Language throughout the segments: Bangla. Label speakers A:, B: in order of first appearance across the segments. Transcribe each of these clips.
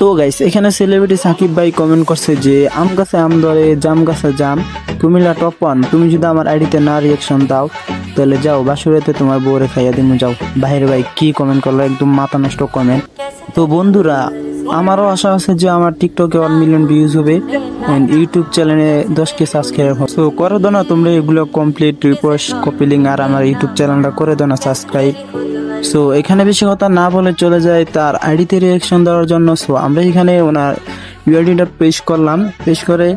A: তো গাইস এখানে সেলিব্রিটি সাকিব ভাই কমেন্ট করছে যে আম গাছে আম ধরে জাম গাছে জাম কুমিল্লা টপ 1 তুমি যদি আমার আইডিতে না রিয়াকশন দাও তাহলে যাও বাসুরেতে তোমার বউরে খাইয়া দিমু যাও। বাহিরে ভাই কি কমেন্ট করলো, একদম মাথা নষ্ট কমেন্ট। তো বন্ধুরা আমারও আশা আছে যে আমার টিকটকে 1 মিলিয়ন ভিউজ হবে এন্ড ইউটিউব চ্যানেলে 10K সাবস্ক্রাইবার হবে। তো করে দাও না তোমরা এগুলো কমপ্লিট রিপোস্ট কপি লিঙ্ক আর আমার ইউটিউব চ্যানেলটা করে দাও না সাবস্ক্রাইব। সো এখানে বেশি কথা না বলে চলে যায় তার আইডিতে রিয়াকশন দেওয়ার জন্য। সো আমরা এখানে ওনার ইউআইডিটা পেশ করলাম, পেশ করে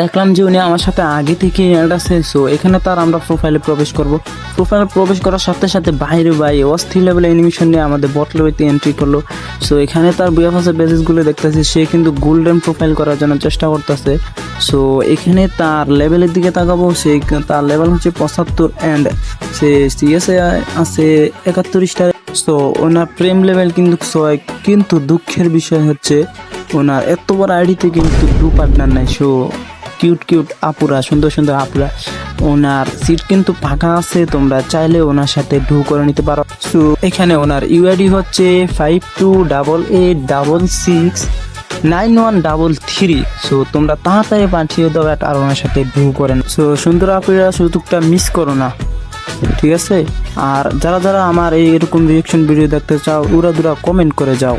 A: দেখলাম যে উনি আমার সাথে আগে থেকে অ্যাড আছে। সো এখানে তার আমরা প্রোফাইলে প্রবেশ করব। প্রোফাইলে প্রবেশ করার সাথে সাথে বাইরে ভাই অস্থির লেভেল অ্যানিমেশন নিয়ে আমাদের বট লেভেলতে এন্ট্রি করলো। সো এখানে তার বিএফএসের বেসিসগুলো দেখতেছি, সে কিন্তু গোল্ডেন প্রোফাইল করার জন্য চেষ্টা করতেছে। সো এখানে তার লেভেলের দিকে তাকাবো, সে তার লেভেল হচ্ছে 75 অ্যান্ড সে সিএসএ আছে 71 স্টার। সো ওনার প্রেম লেভেল কিন্তু 6, কিন্তু দুঃখের বিষয় হচ্ছে ওনার এত বড় আইডিতে কিন্তু 2 পার্টনার নাই। সো কিউট কিউট আপুরা, সুন্দর সুন্দর আপুরা, ওনার সিট কিন্তু ফাঁকা আছে, তোমরা চাইলে ওনার সাথে ঢু করে নিতে পারো। সো এখানে ওনার ইউআইডি হচ্ছে 5288669133। সো তোমরা তাড়াতাড়ি পাঠিয়ে দাও আর ওনার সাথে ঢু করেন। সো সুন্দর আপুরা সুযোগটা মিস করো না, ঠিক আছে? আর যারা যারা আমার এরকম রিয়াকশন ভিডিও দেখতে চাও উড়া দুরা কমেন্ট করে যাও।